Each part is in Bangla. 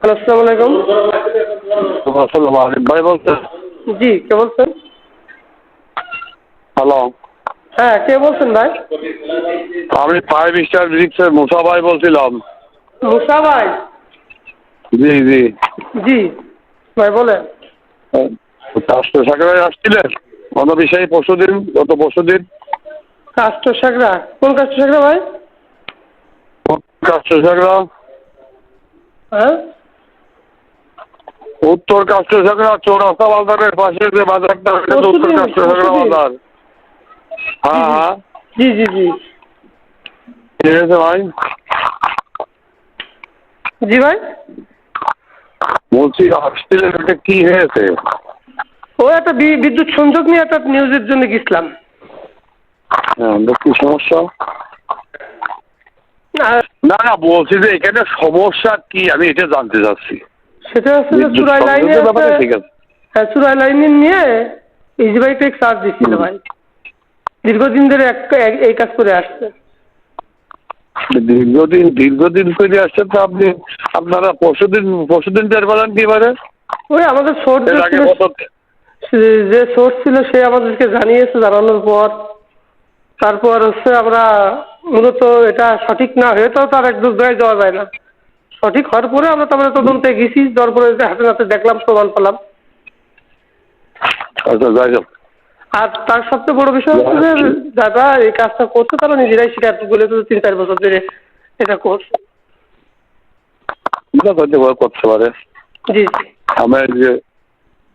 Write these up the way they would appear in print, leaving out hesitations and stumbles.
হ্যালো, আসসালামু আলাইকুম। আসসালাম আলিক ভাই বলছেন? জি, কে বলছেন? হ্যালো, হ্যাঁ, কে বলছেন ভাই? আমি 5 স্টার ব্রিক্সের মুসা ভাই বলছিলাম। মুসা ভাই? জি জি। জি ভাই, বলেন। কাস্টর সাগরে আসছিলেন কোনো বিষয়ে গত পরশুদিন। কাস্টর সাগরা? কোন কাস্টর সাগরা ভাই? কাস্টর সাগরা, হ্যাঁ, উত্তর কাস্টর সাগরা চৌরাস্তা বাজারের পাশে যে বাজারটা উত্তর কাস্টর সাগরা বাজার। হ্যাঁ হ্যাঁ, জি জি জি ঠিক আছে ভাই। জি ভাই, বলছি আসছিলেন, এটা কি হয়েছে? ও একটা বিদ্যুৎ সংযোগ নিয়ে একটা নিউজের জন্য গেছিলাম। হ্যাঁ, কি সমস্যা? আর না না, বলছি যে এখানে সমস্যা কি আমি এটা জানতে চাচ্ছি। সেটা হচ্ছে যে বিদ্যুৎ চুরাই লাইনে সংযোগের ব্যাপারে ঠিক আছে। হ্যাঁ, চুরাই লাইনে নিয়ে ইজি ভাই টেক চার্জ দিচ্ছিল ভাই। দীর্ঘদিন ধরে এই কাজ করে আসছে। দীর্ঘদিন করে আসছেন তো আপনি? আপনারা পরশুদিন টের পেলেন কি এবারে? ওই আমাদের সোর্স এর আগে যে সোর্স ছিল সে আমাদেরকে জানিয়েছে, জানানোর পর তারপর হচ্ছে আমরা মূলত এটা সঠিক না হয়ে তো তার এক দূর যাওয়া যায় না। সঠিক হওয়ার পরে আমরা তারপরে তদন্তে গেছি, যাওয়ার পরে হাতে হাতে দেখলাম, প্রমাণ পেলাম। আচ্ছা, যাই হোক। আর তার সবচেয়ে বড় বিষয় হচ্ছে যে যারা এই কাজটা করছে তারা নিজেরাই স্বীকার করে তো 3-4 বছর ধরে এটা করছে। করতে পারে। জি জি আমার যে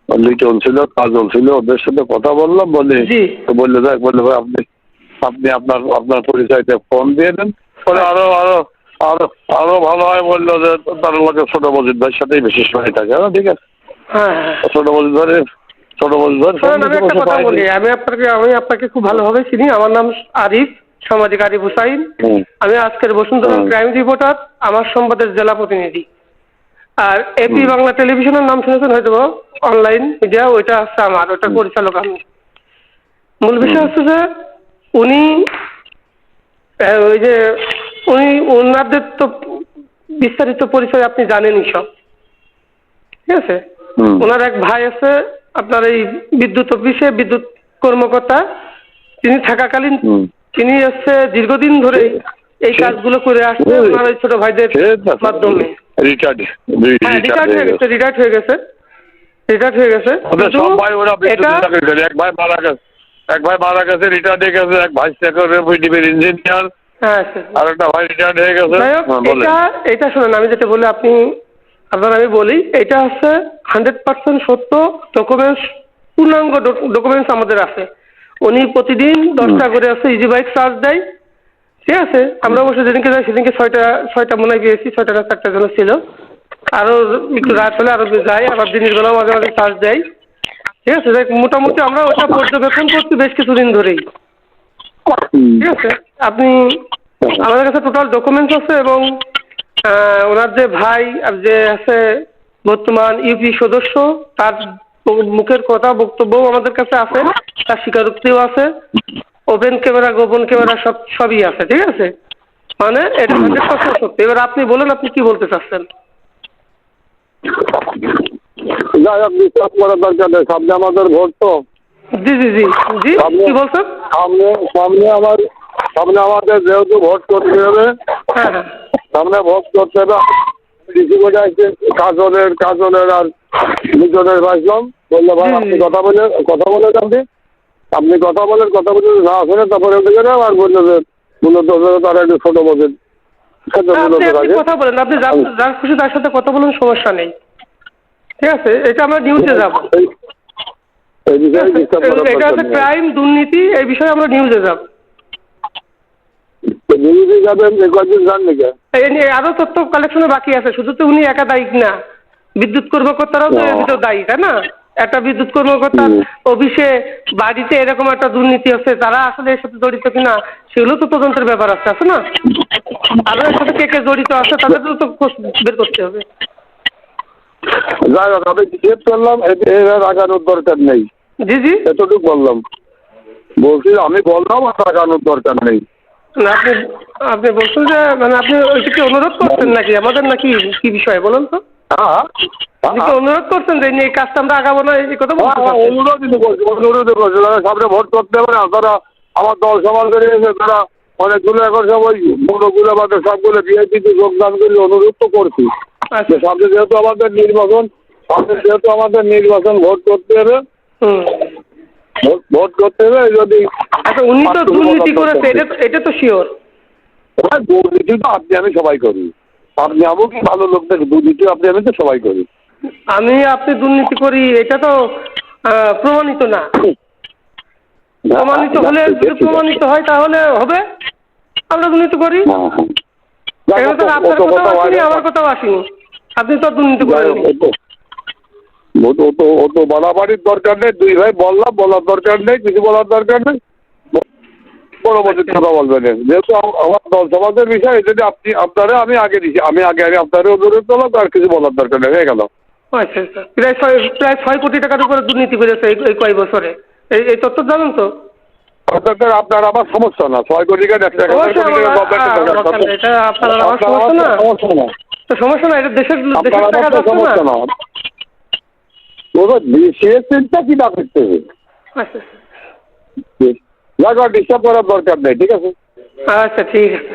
লিটন ছিল, কাজল ছিল, ওদের সাথে কথা বললাম, বলে জি বললে দেখ, বললে ভাই আপনি আপনি আপনার আপনার পরিচয়টা ফোন দিয়ে দেন, পরে আরো আরো আরো আরো ভালো হয়। বললো যে তার লোকে ছোট মজিদ ভাইয়ের সাথেই বেশি সময় থাকে। ঠিক আছে, হ্যাঁ হ্যাঁ। ছোট মজিদ ভাই আমি একটা কথা বলি, আমি আপনাকে খুব ভালোভাবে চিনি। আমার নাম আরিফ, সামাজিক আরিফ হুসাইন। আমি আজকের বসুন্ধরা ক্রাইম রিপোর্টার, আমার সংবাদের জেলা প্রতিনিধি। আর এপি বাংলা টেলিভিশনের নাম শুনেছেন হয়তো, অনলাইন মিডিয়া, ওইটা হচ্ছে আমার, ওইটার পরিচালক আমি। মূল বিষয় হচ্ছে যে উনি ওই যে ওনাদের তো বিস্তারিত পরিচয় আপনি জানেনই সব, ঠিক আছে। ওনার এক ভাই আছে আপনার এই বিদ্যুৎ অফিসে বিদ্যুৎ কর্মকর্তা। তিনি থাকাকালীন তিনি হচ্ছে দীর্ঘদিন ধরে এই কাজগুলো করে আসছে ওনার ওই ছোট ভাইদের মাধ্যমে। রিটায়ার্ড হয়ে গেছে। এক ভাই মারা গেছে, রিটায়ার্ড হয়ে গেছে। এক ভাই সেক্রেটারি ইঞ্জিনিয়ার, আর একটা ভাই রিটায়ার্ড হয়ে গেছে। এটা শোনেন, আমি যেটা বলি আমি বলি, এটা হচ্ছে 100% সত্য। ডকুমেন্টস, পূর্ণাঙ্গ ডকুমেন্টস আমাদের আছে। উনি প্রতিদিন 10টা করে আছে ইজি বাইক চার্জ দেয়, ঠিক আছে। আমরা অবশ্য যেদিনকে যাই সেদিনকে 6টা মনে হয় পেয়েছি, 6টা না 4টা যেন ছিল। আরো একটু রাত হলে আরো যায়, আবার দিনের বেলা মাঝে মাঝে চার্জ দেয়, ঠিক আছে। মোটামুটি আমরা ওটা পর্যবেক্ষণ করছি বেশ কিছুদিন ধরেই, ঠিক আছে। আপনি আমাদের কাছে টোটাল ডকুমেন্টস আছে, এবং ওনার যে ভাই আর যে আছে বর্তমান ইউপি সদস্য, তার মুখের কথা বক্তব্যও আমাদের কাছে আছে, তার স্বীকারোক্তিও আছে। ওপেন ক্যামেরা, গোপন ক্যামেরা সবই আছে, ঠিক আছে। মানে এটা 100% সত্যি। এবার আপনি বলেন, আপনি কি বলতে চাচ্ছেন? যাই হোক, বিশ্বাস করার দরকার নেই। সামনে আমাদের ভোট তো। জি জি জি জি, কি বলছেন? সামনে আমাদের যেহেতু ভোট করতে হবে, হ্যাঁ হ্যাঁ, সামনে ভোট করতে হবে। কাজলের আর লিটনের ভাইসলাম, বললো ভাই আপনি কথা বলে না শুনে তারপরে উঠে গেলাম, আর বললো যে মূলত তারা একটু ছোট বোঝেন। আপনি কথা বলেন, আপনি যার খুশি তার সাথে কথা বলুন, সমস্যা নেই, ঠিক আছে। এটা আমরা নিউজে যাবো। এটা হচ্ছে ক্রাইম, দুর্নীতি, এই বিষয়ে আমরা নিউজে যাব। আরো তথ্য কালেকশনে বাকি আছে, শুধু তো উনি একা দায়ী না, বিদ্যুৎ কর্মকর্তারাও তো এর ভিতর দায়ী, তাই না? একটা বিদ্যুৎ কর্মকর্তার অফিসে বাড়িতে এরকম একটা দুর্নীতি আছে, তারা আসলে এর সাথে জড়িত কিনা সেগুলো তো তদন্তের ব্যাপার আছে না? আরো এর সাথে কে কে জড়িত আছে তাদেরও তো বের করতে হবে। যাই হোক, আমি জিজ্ঞেস করলাম, এর আগানোর দরকার নেই। জি জি, এতটুকু বললাম। আমি বললাম আর আগানোর দরকার নেই। আপনি বলছেন যে মানে আপনি ওইটাকে অনুরোধ করছেন নাকি আমাদের, নাকি কি বিষয় বলুন তো? হ্যাঁ আপনি কি অনুরোধ করছেন যে এই কাজটা আমরা আগাবো না, এই কথা বলতে চাচ্ছেন? অনুরোধ করছি সামনে ভোট করতে হবে না, তারা আমার দল সমাজ করে এসে তারা অনেকগুলো এখন সব ওই বড়গুলো আমাদের সবগুলো বিএনপিতে যোগদান করলে অনুরোধ তো করছি যে সামনে যেহেতু আমাদের নির্বাচন ভোট করতে হবে, ভোট করতে হবে যদি। আচ্ছা, উনি তো দুর্নীতি করেছে, এটা তো শিওর। দুর্নীতি তো আপনি আমি সবাই করি, আপনি আমও কি ভালো লোক দেখে দুর্নীতি আপনি আমি তো সবাই করি। আপনি দুর্নীতি করি এটা তো প্রমাণিত না। প্রমাণিত হলে, যদি প্রমাণিত হয় তাহলে হবে আমরা দুর্নীতি করি। এখানে তো আপনার কথাও আসেনি, আমার কথাও আসেনি, আপনি তো দুর্নীতি করেন। ও তো বাড়াবাড়ির দরকার নেই, দুই ভাই বললাম, বলার দরকার নেই, কিছু বলার দরকার নেই, পরবর্তী কথা বলবেন। যেহেতু আমার দল সমাজের বিষয়, যদি আপনারা আমি আগে দিচ্ছি, আমি আপনারও অনুরোধ করলাম, আর কিছু বলার দরকার নেই, হয়ে গেল। আচ্ছা আচ্ছা, প্রায় 6 কোটি টাকার উপরে দুর্নীতি করেছে এই কয় বছরে, এই তথ্য জানেন তো? আপনার আমার সমস্যা না, 6 কোটি টাকা এটা আপনার আমার সমস্যা না, তো সমস্যা না, এটা দেশের টাকা যাচ্ছে না। চিন্তা কি না করতে হবে, আচ্ছা ডিস্টার্ব করার দরকার নেই, ঠিক আছে? আচ্ছা, ঠিক আছে।